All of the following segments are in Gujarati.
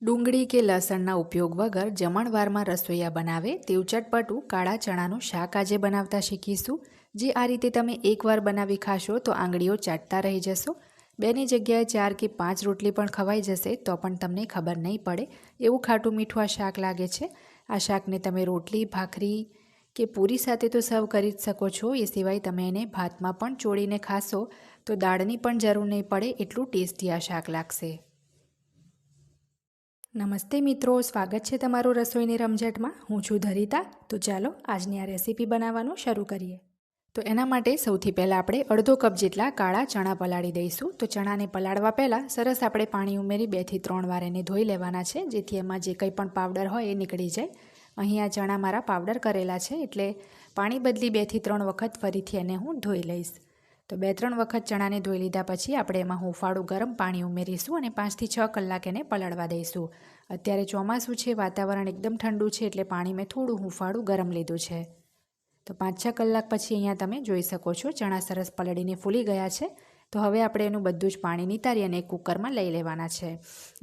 ડુંગળી કે લસણના ઉપયોગ વગર જમણવારમાં રસોઈયા બનાવે તેવું ચટપટું કાળા ચણાનું શાક આજે બનાવતા શીખીશું. જે આ રીતે તમે એકવાર બનાવી ખાશો તો આંગળીઓ ચાટતા રહી જશો. બેની જગ્યાએ 4 કે 5 રોટલી પણ ખવાઈ જશે તો પણ તમને ખબર નહીં પડે એવું ખાટું મીઠું આ શાક લાગે છે. આ શાકને તમે રોટલી, ભાખરી કે પૂરી સાથે તો સર્વ કરી જ શકો છો. એ સિવાય તમે એને ભાતમાં પણ ચોળીને ખાશો તો દાળની પણ જરૂર નહીં પડે એટલું ટેસ્ટી આ શાક લાગશે. નમસ્તે મિત્રો, સ્વાગત છે તમારું રસોઈની રમઝટમાં. હું છું ધરિતા. તો ચાલો આજની આ રેસીપી બનાવવાનું શરૂ કરીએ. તો એના માટે સૌથી પહેલાં આપણે અડધો કપ જેટલા કાળા ચણા પલાળી દઈશું. તો ચણાને પલાળવા પહેલાં સરસ આપણે પાણી ઉમેરી 2 થી 3 વાર એને ધોઈ લેવાના છે, જેથી એમાં જે કંઈ પણ પાવડર હોય એ નીકળી જાય. અહીં આ ચણા મારા પાવડર કરેલા છે એટલે પાણી બદલી 2 થી 3 વખત ફરીથી એને હું ધોઈ લઈશ. તો 2-3 વખત ચણાને ધોઈ લીધા પછી આપણે એમાં હુંફાળું ગરમ પાણી ઉમેરીશું અને 5 થી 6 કલાક એને પલળવા દઈશું. અત્યારે ચોમાસું છે, વાતાવરણ એકદમ ઠંડુ છે એટલે પાણી મેં થોડું હુંફાળું ગરમ લીધું છે. તો 5-6 કલાક પછી અહીંયા તમે જોઈ શકો છો ચણા સરસ પલળીને ફૂલી ગયા છે. તો હવે આપણે એનું બધું જ પાણી નિતારી અને કુકરમાં લઈ લેવાના છે.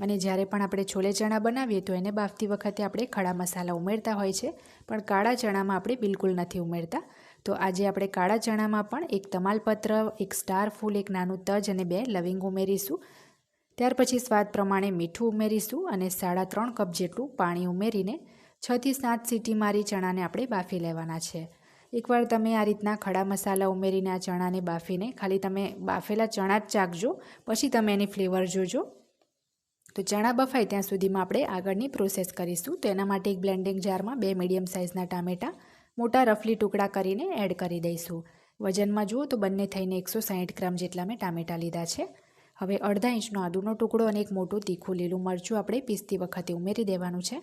અને જ્યારે પણ આપણે છોલે ચણા બનાવીએ તો એને બાફતી વખતે આપણે ખડા મસાલા ઉમેરતા હોય છે, પણ કાળા ચણામાં આપણે બિલકુલ નથી ઉમેરતા. તો આજે આપણે કાળા ચણામાં પણ 1 તમાલપત્ર, 1 સ્ટાર ફૂલ, 1 નાનું તજ અને 2 લવિંગ ઉમેરીશું. ત્યાર પછી સ્વાદ પ્રમાણે મીઠું ઉમેરીશું અને 3.5 કપ જેટલું પાણી ઉમેરીને 6 થી 7 સીટી મારી ચણાને આપણે બાફી લેવાના છે. એકવાર તમે આ રીતના ખડા મસાલા ઉમેરીને આ ચણાને બાફીને ખાલી તમે બાફેલા ચણા જ ચાખજો, પછી તમે એની ફ્લેવર જોજો. તો ચણા બફાય ત્યાં સુધીમાં આપણે આગળની પ્રોસેસ કરીશું. તો એના માટે એક બ્લેન્ડિંગ જારમાં 2 મીડિયમ સાઇઝના ટામેટાં મોટા રફલી ટુકડા કરીને એડ કરી દઈશું. વજનમાં જુઓ તો બંને થઈને 160 ગ્રામ જેટલા મેં ટામેટાં લીધા છે. હવે અડધા ઇંચનો આદુનો ટુકડો અને એક મોટું તીખું લીલું મરચું આપણે પીસતી વખતે ઉમેરી દેવાનું છે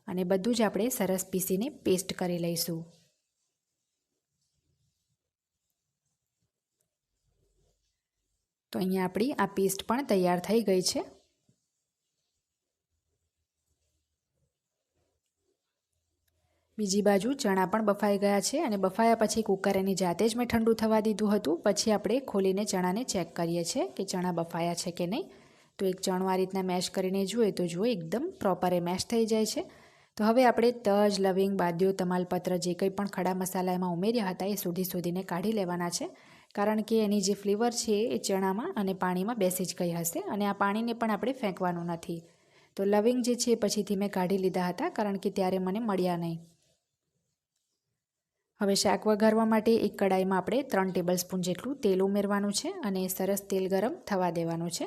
અને બધું જ આપણે સરસ પીસીને પેસ્ટ કરી લઈશું. તો અહીંયા આપણી આ પેસ્ટ પણ તૈયાર થઈ ગઈ છે. બીજી બાજુ ચણા પણ બફાઈ ગયા છે અને બફાયા પછી કુકર એની જાતે જ મેં ઠંડુ થવા દીધું હતું. પછી આપણે ખોલીને ચણાને ચેક કરીએ છીએ કે ચણા બફાયા છે કે નહીં. તો એક ચણો આ રીતના મેશ કરીને જોઈએ તો જુઓ એકદમ પ્રોપર એ મેશ થઈ જાય છે. તો હવે આપણે તજ, લવિંગ, બાદિયો, તમાલપત્ર જે કંઈ પણ ખડા મસાલા એમાં ઉમેર્યા હતા એ શોધીને કાઢી લેવાના છે, કારણ કે એની જે ફ્લેવર છે એ ચણામાં અને પાણીમાં બેસી જ ગઈ હશે અને આ પાણીને પણ આપણે ફેંકવાનું નથી. તો લવિંગ જે છે પછીથી મેં કાઢી લીધા હતા, કારણ કે ત્યારે મને મળ્યા નહીં. હવે શાક વઘારવા માટે એક કડાઈમાં આપણે 3 ટેબલસ્પૂન જેટલું તેલ ઉમેરવાનું છે અને સરસ તેલ ગરમ થવા દેવાનું છે.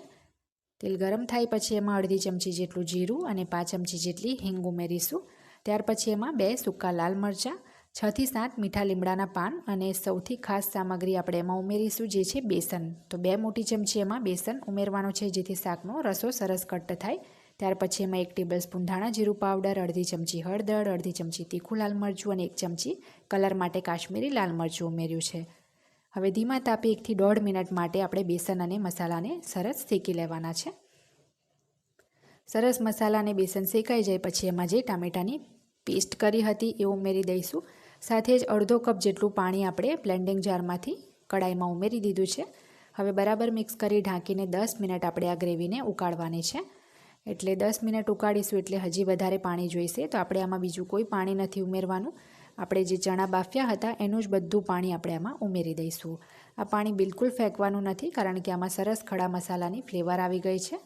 તેલ ગરમ થાય પછી એમાં અડધી ચમચી જેટલું જીરું અને 5 ચમચી જેટલી હિંગ ઉમેરીશું. ત્યાર પછી એમાં 2 સૂકા લાલ મરચાં, 6 થી 7 મીઠા લીમડાના પાન અને સૌથી ખાસ સામગ્રી આપણે એમાં ઉમેરીશું જે છે બેસન. તો 2 મોટી ચમચી એમાં બેસન ઉમેરવાનું છે, જેથી શાકનો રસો સરસ કટ થાય. ત્યાર પછી એમાં 1 ટેબલસ્પૂન ધાણા જીરું પાવડર, અડધી ચમચી હળદર, અડધી ચમચી તીખું લાલ મરચું અને 1 ચમચી કલર માટે કાશ્મીરી લાલ મરચું ઉમેર્યું છે. હવે ધીમા તાપે 1 થી 1.5 મિનિટ માટે આપણે બેસન અને મસાલાને સરસ શેકી લેવાના છે. સરસ મસાલા અને બેસન શેકાઈ જાય પછી એમાં જે ટામેટાની પેસ્ટ કરી હતી એ ઉમેરી દઈશું. સાથે જ અડધો કપ જેટલું પાણી આપણે બ્લેન્ડિંગ જારમાંથી કડાઈમાં ઉમેરી દીધું છે. હવે બરાબર મિક્સ કરી ઢાંકીને 10 મિનિટ આપણે આ ગ્રેવીને ઉકાળવાની છે. એટલે 10 મિનિટ ઉકાળીશું એટલે હજી વધારે પાણી જોઈશે. તો આપણે આમાં બીજું કોઈ પાણી નથી ઉમેરવાનું. આપણે જે ચણા બાફ્યા હતા એનું જ બધું પાણી આપણે આમાં ઉમેરી દઈશું. આ પાણી બિલકુલ ફેંકવાનું નથી, કારણ કે આમાં સરસ ખડા મસાલાની ફ્લેવર આવી ગઈ છે.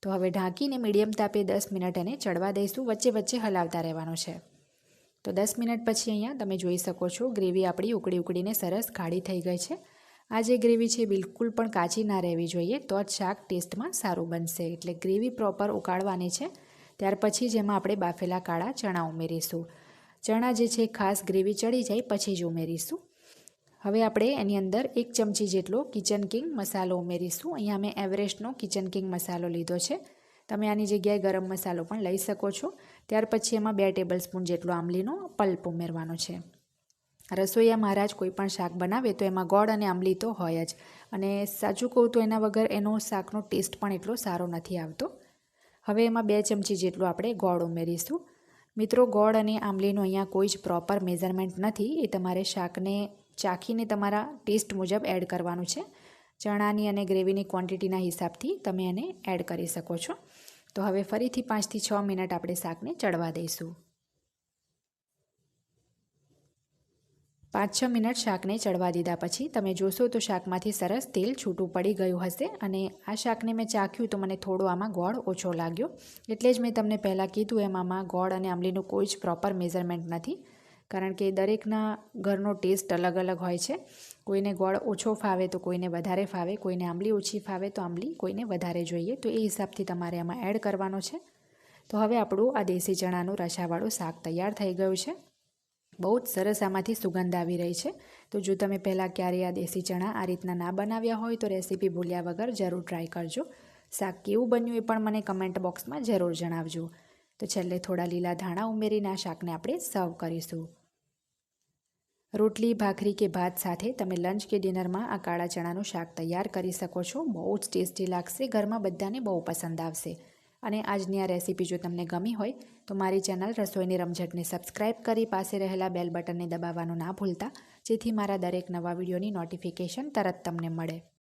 તો હવે ઢાંકીને મીડિયમ તાપે 10 મિનિટ એને ચડવા દઈશું. વચ્ચે વચ્ચે હલાવતા રહેવાનું છે. તો 10 મિનિટ પછી અહીંયા તમે જોઈ શકો છો ગ્રેવી આપણી ઉકળીને સરસ ગાઢી થઈ ગઈ છે. આ જે ગ્રેવી છે બિલકુલ પણ કાચી ના રહેવી જોઈએ, તો જ શાક ટેસ્ટમાં સારું બનશે. એટલે ગ્રેવી પ્રોપર ઉકાળવાની છે. ત્યાર પછી જ એમાં આપણે બાફેલા કાળા ચણા ઉમેરીશું. ચણા જે છે ખાસ ગ્રેવી ચડી જાય પછી જ ઉમેરીશું. હવે આપણે એની અંદર 1 ચમચી જેટલો કિચન કિંગ મસાલો ઉમેરીશું. અહીંયા મેં એવરેસ્ટનો કિચન કિંગ મસાલો લીધો છે. તમે આની જગ્યાએ ગરમ મસાલો પણ લઈ શકો છો. ત્યાર પછી એમાં 2 ટેબલસ્પૂન જેટલો આંબલીનો પલ્પ ઉમેરવાનો છે. રસોઈયા મહારાજ કોઈ પણ શાક બનાવે તો એમાં ગોળ અને આંબલી તો હોય જ, અને સાચું કહું તો એના વગર એનો શાકનો ટેસ્ટ પણ એટલો સારો નથી આવતો. હવે એમાં 2 ચમચી જેટલો આપણે ગોળ ઉમેરીશું. મિત્રો, ગોળ અને આંબલીનું અહીંયા કોઈ જ પ્રોપર મેઝરમેન્ટ નથી. એ તમારે શાકને ચાખીને તમારા ટેસ્ટ મુજબ એડ કરવાનું છે. ચણાની અને ગ્રેવીની ક્વોન્ટિટીના હિસાબથી તમે એને એડ કરી શકો છો. તો હવે ફરીથી 5 થી 6 મિનિટ આપણે શાકને ચડવા દઈશું. 5-6 મિનિટ શાકને ચડવા દીધા પછી તમે જોશો તો શાકમાંથી સરસ તેલ છૂટું પડી ગયું હશે. અને આ શાકને મેં ચાખ્યું તો મને થોડો આમાં ગોળ ઓછો લાગ્યો. એટલે જ મેં તમને પહેલાં કીધું એમ આમાં ગોળ અને આંબલીનું કોઈ જ પ્રોપર મેઝરમેન્ટ નથી, કારણ કે દરેકના ઘરનો ટેસ્ટ અલગ અલગ હોય છે. કોઈને ગોળ ઓછો ફાવે તો કોઈને વધારે ફાવે, કોઈને આંબલી ઓછી ફાવે તો આંબલી કોઈને વધારે જોઈએ. તો એ હિસાબથી તમારે આમાં એડ કરવાનો છે. તો હવે આપણું આ દેશી ચણાનું રસાવાળું શાક તૈયાર થઈ ગયું છે. બહુ જ સરસ આમાંથી સુગંધ આવી રહી છે. તો જો તમે પહેલાં ક્યારેય આ દેશી ચણા આ રીતના ના બનાવ્યા હોય તો રેસીપી ભૂલ્યા વગર જરૂર ટ્રાય કરજો. શાક કેવું બન્યું એ પણ મને કમેન્ટ બોક્સમાં જરૂર જણાવજો. તો છેલ્લે થોડા લીલા ધાણા ઉમેરીને આ શાકને આપણે સર્વ કરીશું. રોટલી, ભાખરી કે ભાત સાથે તમે લંચ કે ડિનરમાં આ કાળા ચણાનું શાક તૈયાર કરી શકો છો. બહુ જ ટેસ્ટી લાગશે, ઘરમાં બધાને બહુ પસંદ આવશે. અને આજની આ રેસીપી જો તમને ગમી હોય તો મારી ચેનલ રસોઈની રમઝટને સબસ્ક્રાઈબ કરી પાસે રહેલા બેલ બટનને દબાવવાનું ના ભૂલતા, જેથી મારા દરેક નવા વિડીયોની નોટિફિકેશન તરત તમને મળે.